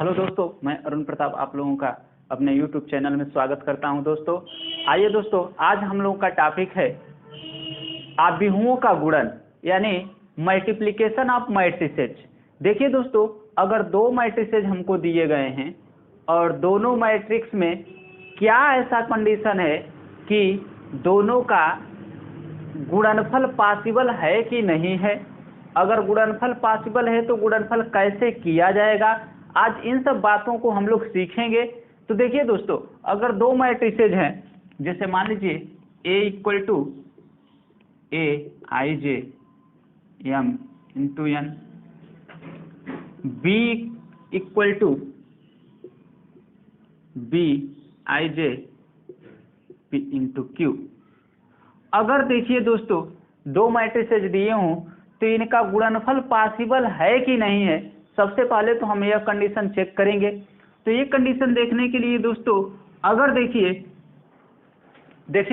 Hello दोस्तों, मैं अरुण प्रताप आप लोगों का अपने YouTube चैनल में स्वागत करता हूं। दोस्तों आइए दोस्तों, आज हम लोगों का टॉपिक है आव्यूहों का गुणन यानी मल्टीप्लिकेशन ऑफ मैट्रिसेज। देखिए दोस्तों, अगर दो मैट्रिसेज हमको दिए गए हैं और दोनों मैट्रिक्स में क्या ऐसा कंडीशन है कि दोनों का गुणनफल पॉसिबल है कि नहीं है। अगर गुणनफल पॉसिबल है तो गुणनफल कैसे किया जाएगा, आज इन सब बातों को हम लोग सीखेंगे। तो देखिए दोस्तों, अगर दो मैट्रिसेज हैं, जैसे मान लीजिए A equal to A I J M into N, B equal to B I J P into Q। अगर देखिए दोस्तों, दो मैट्रिसेज दिए हों तो इनका गुणनफल पॉसिबल है कि नहीं है, सबसे पहले तो हम यह कंडीशन चेक करेंगे। तो ये कंडीशन देखने के लिए दोस्तों, अगर देखिए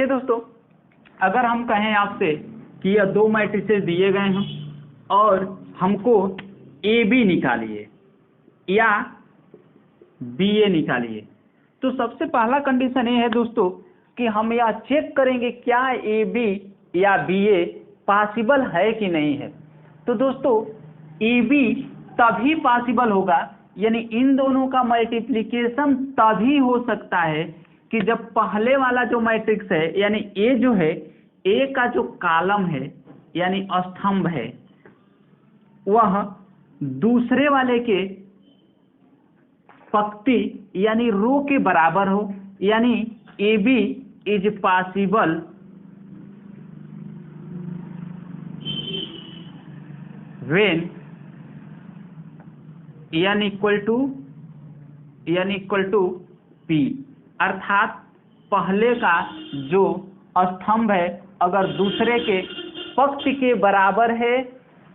दोस्तों, अगर हम कहें आपसे कि यह दो मैट्रिसेज दिए गए हैं और हमको ए बी निकालिए या बी ए निकालिए, तो सबसे पहला कंडीशन ये है दोस्तों कि हम यह चेक करेंगे क्या ए बी या बी ए पॉसिबल है कि नहीं है। तो दोस्तों ए बी तभी पॉसिबल होगा, यानी इन दोनों का मल्टीप्लिकेशन तभी हो सकता है कि जब पहले वाला जो मैट्रिक्स है यानी ए जो है, ए का जो कॉलम है यानी स्तंभ है वह दूसरे वाले के पंक्ति यानी रो के बराबर हो, यानी A B is possible when n equal to p, अर्थात पहले का जो स्तंभ है अगर दूसरे के पंक्ति के बराबर है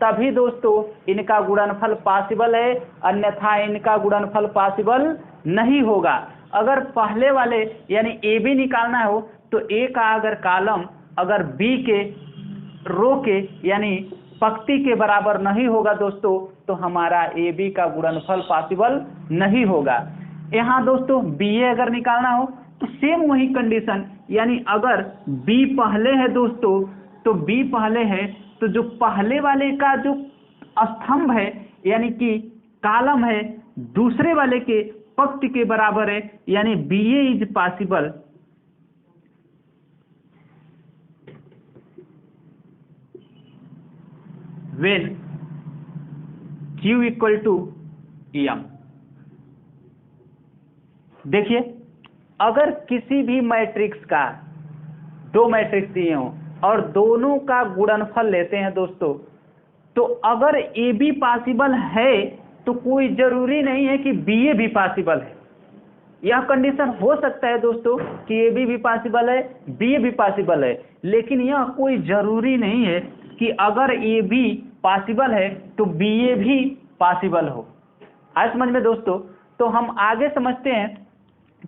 तभी दोस्तों इनका गुणनफल पॉसिबल है, अन्यथा इनका गुणनफल पॉसिबल नहीं होगा। अगर पहले वाले यानी ए बी निकालना हो तो ए का अगर कॉलम अगर बी के रो के यानी पंक्ति के बराबर नहीं होगा दोस्तों, तो हमारा ए बी का गुणनफल पॉसिबल नहीं होगा। यहाँ दोस्तों बी ए अगर निकालना हो तो सेम वही कंडीशन, यानी अगर बी पहले है दोस्तों तो बी पहले है तो जो पहले वाले का जो स्तंभ है यानी कि कॉलम है दूसरे वाले के पंक्ति के बराबर है, यानी B A is possible when Q equal to M। देखिए, अगर किसी भी मैट्रिक्स का दो मैट्रिक्स दिए हों और दोनों का गुणनफल लेते हैं दोस्तों, तो अगर ए बी पॉसिबल है तो कोई जरूरी नहीं है कि बी ए भी पॉसिबल है। यह कंडीशन हो सकता है दोस्तों कि ए बी भी पॉसिबल है, बी ए भी पॉसिबल है, लेकिन यह कोई जरूरी नहीं है कि अगर ए बी पॉसिबल है तो बी ए भी पॉसिबल हो। आए समझ में दोस्तों। तो हम आगे समझते हैं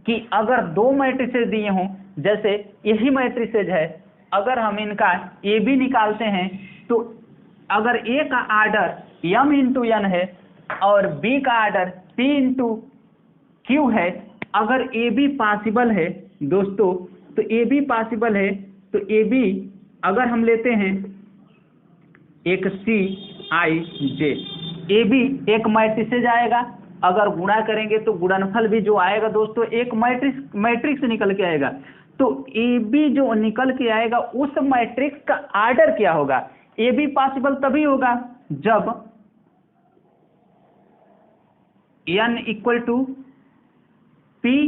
कि अगर दो मैट्रिसेज दिए हों, जैसे यही मैट्रिसेज है, अगर हम इनका ए बी निकालते हैं तो अगर ए का आर्डर m इंटू n है और बी का आर्डर p इंटू q है, अगर ए बी पॉसिबल है दोस्तों तो ए बी पॉसिबल है तो ए बी अगर हम लेते हैं एक सी आई जे, ए बी एक मैट्रिसेज आएगा, अगर गुणा करेंगे तो गुणनफल भी जो आएगा दोस्तों एक मैट्रिक्स निकल के आएगा। तो ए बी जो निकल के आएगा उस मैट्रिक्स का आर्डर क्या होगा, ए बी पॉसिबल तभी होगा जब n इक्वल टू p,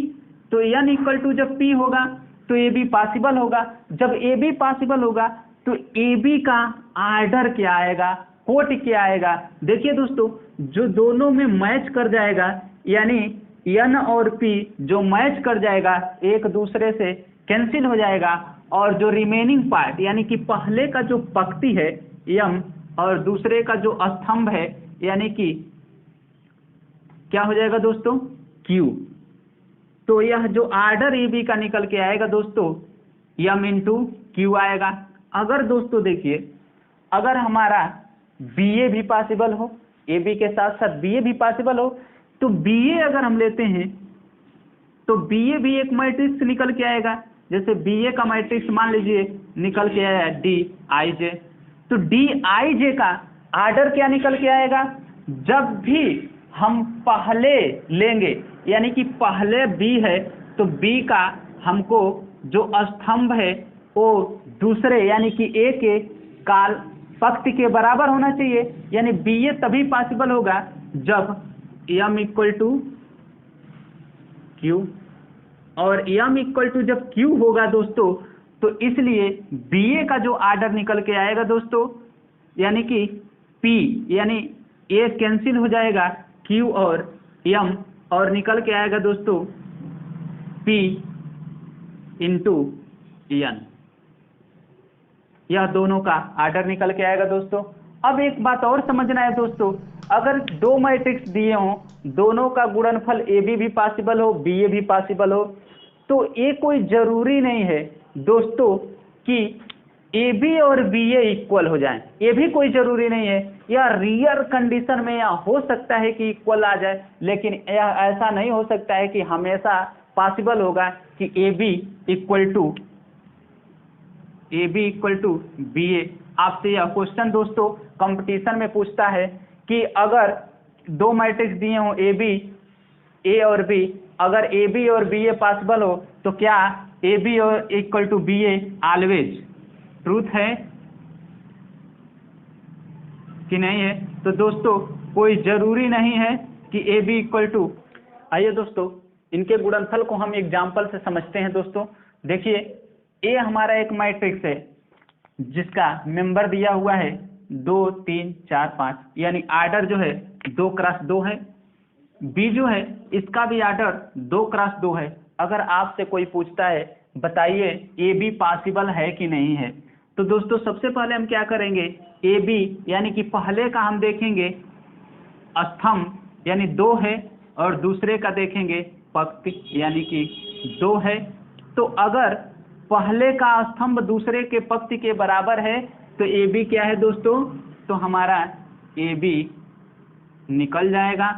तो n इक्वल टू जब p होगा तो ए बी पॉसिबल होगा। जब ए बी पॉसिबल होगा तो ए बी का आर्डर क्या आएगा, कोटि क्या आएगा। देखिए दोस्तों, जो दोनों में मैच कर जाएगा यानी n और p जो मैच कर जाएगा एक दूसरे से कैंसिल हो जाएगा, और जो रिमेनिंग पार्ट यानी कि पहले का जो पंक्ति है m और दूसरे का जो स्तंभ है यानी कि क्या हो जाएगा दोस्तों q, तो यह जो आर्डर ए बी का निकल के आएगा दोस्तों m इंटू क्यू आएगा। अगर दोस्तों देखिए, अगर हमारा बी ए भी पॉसिबल हो, ए बी के साथ साथ बी ए भी पॉसिबल हो, तो बी ए अगर हम लेते हैं तो बी ए भी एक मैट्रिक्स निकल के आएगा। जैसे बी ए का मैट्रिक्स मान लीजिए निकल के आया डी आई जे, तो डी आई जे का आर्डर क्या निकल के आएगा? जब भी हम पहले लेंगे यानी कि पहले बी है तो बी का हमको जो स्तंभ है वो दूसरे यानी कि ए के काल पंक्ति के बराबर होना चाहिए। यानी बी ए तभी पॉसिबल होगा जब m इक्वल टू क्यू, और m इक्वल टू जब q होगा दोस्तों, तो इसलिए बी ए का जो आर्डर निकल के आएगा दोस्तों, यानी कि p यानी a कैंसिल हो जाएगा q और m, और निकल के आएगा दोस्तों p इंटू n। यह दोनों का आर्डर निकल के आएगा दोस्तों। अब एक बात और समझना है दोस्तों, अगर दो मैट्रिक्स दिए हों, दोनों का गुणनफल ए बी भी पॉसिबल हो, बी ए भी पॉसिबल हो, तो ये कोई जरूरी नहीं है दोस्तों कि ए बी और बी ए इक्वल हो जाएं। ये भी कोई जरूरी नहीं है, या रियर कंडीशन में या हो सकता है कि इक्वल आ जाए, लेकिन यह ऐसा नहीं हो सकता है कि हमेशा पॉसिबल होगा कि A B equal to B A. आपसे यह क्वेश्चन दोस्तों कंपटीशन में पूछता है कि अगर दो मैट्रिक्स दिए हों ए बी, ए और बी, अगर ए बी और बी ए पॉसिबल हो तो क्या ए बी और equal to B A always truth है कि नहीं है? तो दोस्तों कोई जरूरी नहीं है कि ए बी इक्वल टू। आइए दोस्तों इनके गुणनफल को हम एग्जाम्पल से समझते हैं दोस्तों। देखिए ए हमारा एक मैट्रिक्स है जिसका मेंबर दिया हुआ है 2 3 4 5, यानी आर्डर जो है 2 क्रॉस 2 है। बी जो है इसका भी आर्डर 2 क्रॉस 2 है। अगर आपसे कोई पूछता है बताइए ए बी पॉसिबल है कि नहीं है, तो दोस्तों सबसे पहले हम क्या करेंगे, ए बी यानी कि पहले का हम देखेंगे स्तंभ यानी 2 है, और दूसरे का देखेंगे पंक्ति यानी कि 2 है। तो अगर पहले का स्तंभ दूसरे के पंक्ति के बराबर है तो ए बी क्या है दोस्तों, तो हमारा ए बी निकल जाएगा।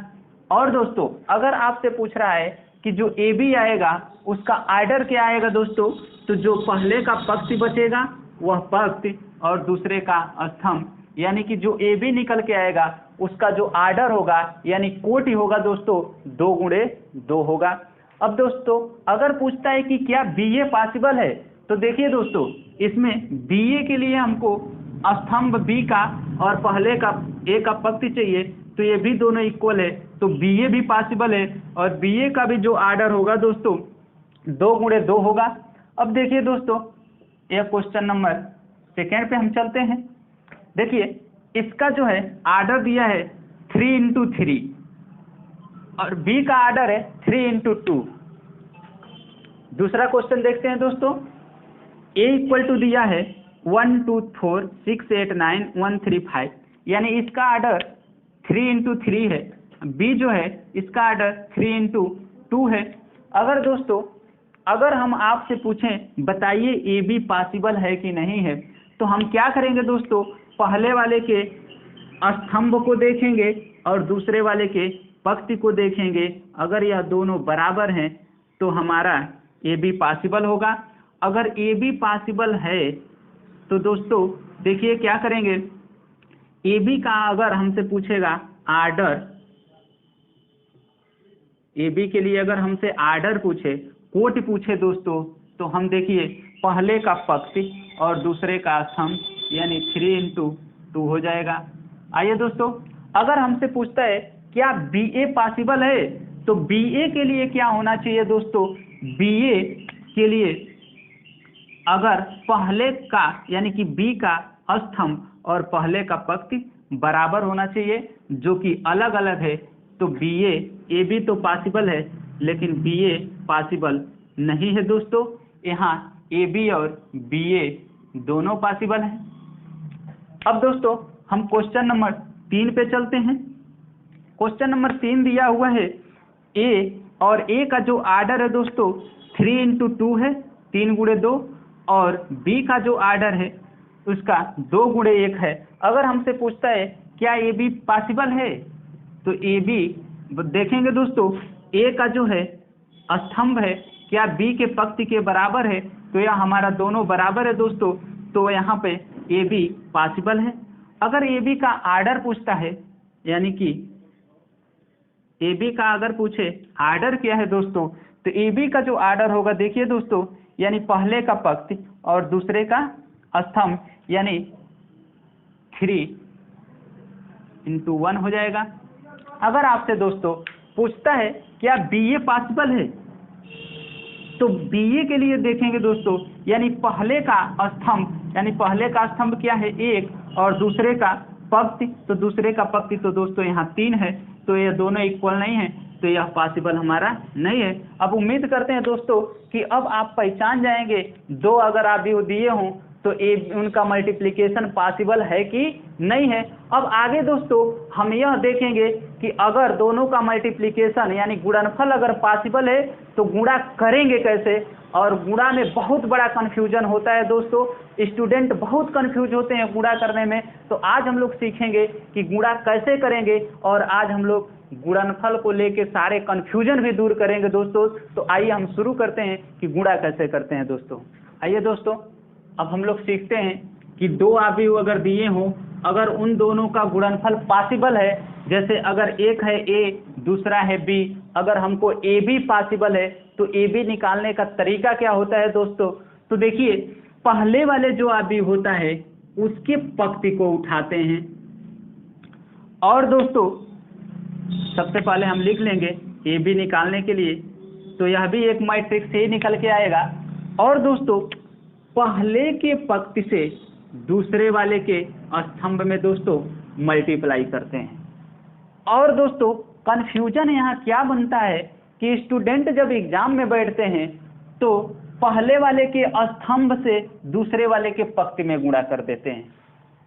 और दोस्तों अगर आपसे पूछ रहा है कि जो ए बी आएगा उसका आर्डर क्या आएगा दोस्तों, तो जो पहले का पंक्ति बचेगा वह पंक्ति और दूसरे का स्तंभ, यानी कि जो ए बी निकल के आएगा उसका जो आर्डर होगा यानी कोटि होगा दोस्तों 2 गुणे 2 होगा। अब दोस्तों अगर पूछता है कि क्या बी ए पॉसिबल है, तो देखिए दोस्तों इसमें बी ए के लिए हमको स्तंभ बी का और पहले का ए का पंक्ति चाहिए, तो ये भी दोनों इक्वल है, तो बी ए भी पॉसिबल है, और बी ए का भी जो आर्डर होगा दोस्तों 2 गुणे 2 होगा। अब देखिए दोस्तों यह क्वेश्चन नंबर सेकेंड पे हम चलते हैं। देखिए इसका जो है आर्डर दिया है 3 इंटू 3 और बी का आर्डर है 3 इंटू 2। दूसरा क्वेश्चन देखते हैं दोस्तों, ए इक्वल टू दिया है 1 2 4 6 8 9 1 3 5, यानी इसका आर्डर 3 इंटू 3 है। बी जो है इसका आर्डर 3 इंटू 2 है। अगर दोस्तों अगर हम आपसे पूछें बताइए ए बी पॉसिबल है कि नहीं है, तो हम क्या करेंगे दोस्तों, पहले वाले के स्तंभ को देखेंगे और दूसरे वाले के पंक्ति को देखेंगे। अगर यह दोनों बराबर हैं तो हमारा ए बी पॉसिबल होगा। अगर ए बी पॉसिबल है तो दोस्तों देखिए क्या करेंगे, ए बी का अगर हमसे पूछेगा आर्डर, ए बी के लिए अगर हमसे आर्डर पूछे, कोटि पूछे दोस्तों, तो हम देखिए पहले का पंक्ति और दूसरे का स्तंभ यानी 3 इंटू 2 हो जाएगा। आइए दोस्तों अगर हमसे पूछता है क्या बी ए पॉसिबल है, तो बी ए के लिए क्या होना चाहिए दोस्तों, बी ए के लिए अगर पहले का यानी कि बी का स्तंभ और पहले का पंक्ति बराबर होना चाहिए जो कि अलग अलग है, तो बी ए बी तो पॉसिबल है लेकिन बी ए पॉसिबल नहीं है दोस्तों। यहाँ ए बी और बी ए दोनों पॉसिबल हैं। अब दोस्तों हम क्वेश्चन नंबर 3 पे चलते हैं। क्वेश्चन नंबर 3 दिया हुआ है ए, और ए का जो आर्डर है दोस्तों 3 इंटू 2 है, 3 गुणे 2, और बी का जो आर्डर है उसका 2 गुणे 1 है। अगर हमसे पूछता है क्या ए बी पॉसिबल है, तो ए बी देखेंगे दोस्तों ए का जो है स्तंभ है क्या बी के पंक्ति के बराबर है, तो यह हमारा दोनों बराबर है दोस्तों, तो यहाँ पे ए बी पॉसिबल है। अगर ए बी का आर्डर पूछता है, यानी कि ए बी का अगर पूछे आर्डर क्या है दोस्तों, तो ए बी का जो आर्डर होगा देखिए दोस्तों, यानी पहले का पंक्ति और दूसरे का स्तंभ, यानी 3 × 1 हो जाएगा। अगर आपसे दोस्तों पूछता है क्या बी ए पॉसिबल है, तो बी ए के लिए देखेंगे दोस्तों, यानी पहले का स्तंभ, यानी पहले का स्तंभ क्या है 1 और दूसरे का पंक्ति, तो दूसरे का पंक्ति तो दोस्तों यहाँ 3 है, तो ये दोनों इक्वल नहीं है, तो यह पॉसिबल हमारा नहीं है। अब उम्मीद करते हैं दोस्तों कि अब आप पहचान जाएंगे, दो अगर आप भी दिए हों तो उनका मल्टीप्लिकेशन पॉसिबल है कि नहीं है। अब आगे दोस्तों हम यह देखेंगे कि अगर दोनों का मल्टीप्लिकेशन यानी गुणनफल अगर पॉसिबल है तो गुणा करेंगे कैसे, और गुणा में बहुत बड़ा कन्फ्यूजन होता है दोस्तों, स्टूडेंट बहुत कंफ्यूज होते हैं गुणा करने में। तो आज हम लोग सीखेंगे कि गुणा कैसे करेंगे, और आज हम लोग गुणनफल को लेके सारे कन्फ्यूजन भी दूर करेंगे दोस्तों। तो आइए हम शुरू करते हैं कि गुणा कैसे करते हैं दोस्तों। आइए दोस्तों अब हम लोग सीखते हैं कि दो अवयव अगर दिए हों, अगर उन दोनों का गुणनफल पॉसिबल है, जैसे अगर एक है ए दूसरा है बी, अगर हमको ए बी पॉसिबल है तो ए बी निकालने का तरीका क्या होता है दोस्तों। तो देखिए पहले वाले जो अवयव होता है उसके पंक्ति को उठाते हैं, और दोस्तों सबसे पहले हम लिख लेंगे ए बी निकालने के लिए, तो यह भी एक मैट्रिक्स से ही निकल के आएगा। और दोस्तों पहले के पंक्ति से दूसरे वाले के स्तंभ में दोस्तों मल्टीप्लाई करते हैं। और दोस्तों कन्फ्यूजन यहाँ क्या बनता है कि स्टूडेंट जब एग्जाम में बैठते हैं तो पहले वाले के स्तंभ से दूसरे वाले के पंक्ति में गुणा कर देते हैं,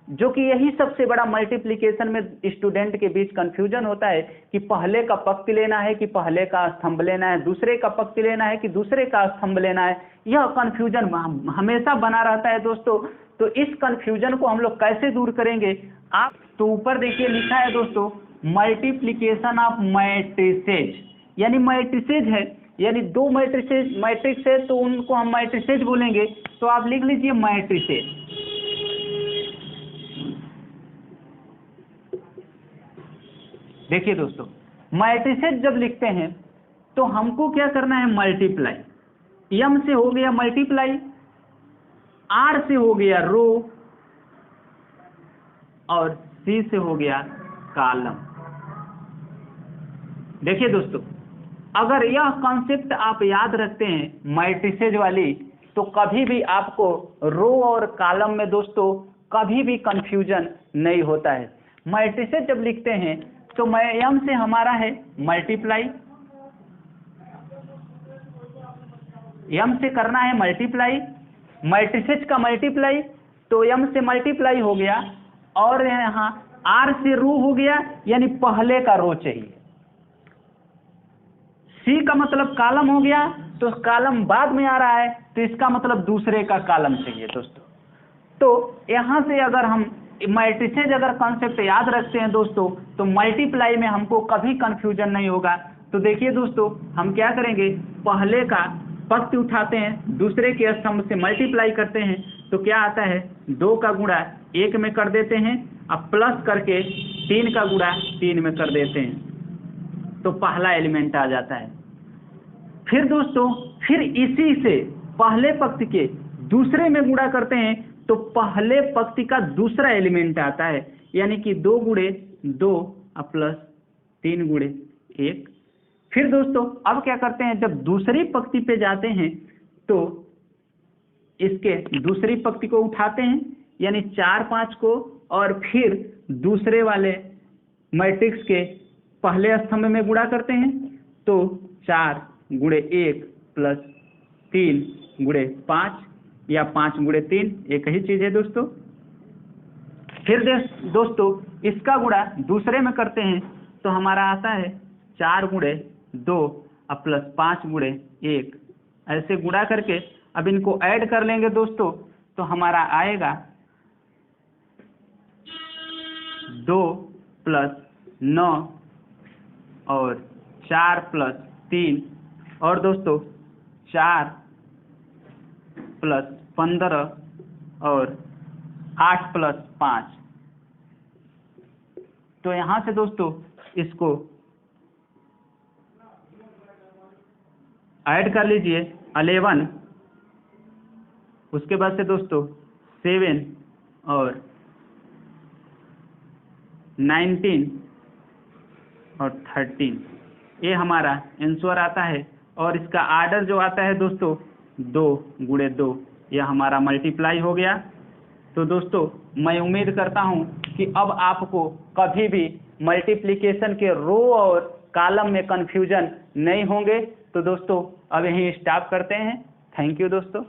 जो कि यही सबसे बड़ा मल्टीप्लिकेशन में स्टूडेंट के बीच कंफ्यूजन होता है कि पहले का पंक्ति लेना है कि पहले का स्तंभ लेना है, दूसरे का पंक्ति लेना है कि दूसरे का स्तंभ लेना है। यह कंफ्यूजन हमेशा बना रहता है दोस्तों। तो इस कंफ्यूजन को हम लोग कैसे दूर करेंगे, आप तो ऊपर देखिए लिखा है दोस्तों मल्टीप्लिकेशन ऑफ मैट्रिसेज, यानी मैट्रिसेज है, यानी दो मैट्रिक्स है तो उनको हम मैट्रिसेज बोलेंगे। तो आप लिख लीजिए मैट्रिसेज। देखिए दोस्तों मैट्रिसेज जब लिखते हैं तो हमको क्या करना है, मल्टीप्लाई, एम से हो गया मल्टीप्लाई, आर से हो गया रो, और सी से हो गया कॉलम। देखिए दोस्तों अगर यह कॉन्सेप्ट आप याद रखते हैं मैट्रिसेज वाली, तो कभी भी आपको रो और कॉलम में दोस्तों कभी भी कंफ्यूजन नहीं होता है। मैट्रिसेज जब लिखते हैं तो एम से हमारा है मल्टीप्लाई, एम से करना है मल्टीप्लाई, मैट्रिसेज का मल्टीप्लाई, तो एम से मल्टीप्लाई हो गया, और यहाँ आर से रो हो गया, यानी पहले का रो चाहिए। सी का मतलब कॉलम हो गया, तो कॉलम बाद में आ रहा है तो इसका मतलब दूसरे का कॉलम चाहिए दोस्तों। तो यहाँ से अगर हम मैट्रिसेज अगर कॉन्सेप्ट याद रखते हैं दोस्तों तो मल्टीप्लाई में हमको कभी कंफ्यूजन नहीं होगा। तो देखिए दोस्तों हम क्या करेंगे, पहले का पंक्ति उठाते हैं, दूसरे के स्तंभ से मल्टीप्लाई करते हैं, तो क्या आता है 2 का गुणा 1 में कर देते हैं, अब प्लस करके 3 का गुणा 3 में कर देते हैं, तो पहला एलिमेंट आ जाता है। फिर दोस्तों फिर इसी से पहले पंक्ति के दूसरे में गुणा करते हैं, तो पहले पंक्ति का दूसरा एलिमेंट आता है, यानी कि 2 गुणे 2 प्लस 3 गुणे 1। फिर दोस्तों अब क्या करते हैं, जब दूसरी पंक्ति पे जाते हैं तो इसके दूसरी पंक्ति को उठाते हैं, यानी 4 5 को, और फिर दूसरे वाले मैट्रिक्स के पहले स्तंभ में गुणा करते हैं, तो 4 गुणे 1 प्लस 3 गुणे 5 या 5 गुणे 3 एक ही चीज है दोस्तों। फिर दोस्तों इसका गुणा दूसरे में करते हैं, तो हमारा आता है 4 गुणे 2 प्लस 5 गुणे 1। ऐसे गुणा करके अब इनको ऐड कर लेंगे दोस्तों, तो हमारा आएगा 2 प्लस 9 और 4 + 3 और दोस्तों 4 + 15 और 8 + 5। तो यहाँ से दोस्तों इसको ऐड कर लीजिए 11, उसके बाद से दोस्तों 7 और 19 और 13, ये हमारा आंसर आता है। और इसका आर्डर जो आता है दोस्तों 2 × 2, यह हमारा मल्टीप्लाई हो गया। तो दोस्तों मैं उम्मीद करता हूं कि अब आपको कभी भी मल्टीप्लिकेशन के रो और कॉलम में कन्फ्यूजन नहीं होंगे। तो दोस्तों अब यहीं स्टॉप करते हैं। थैंक यू दोस्तों।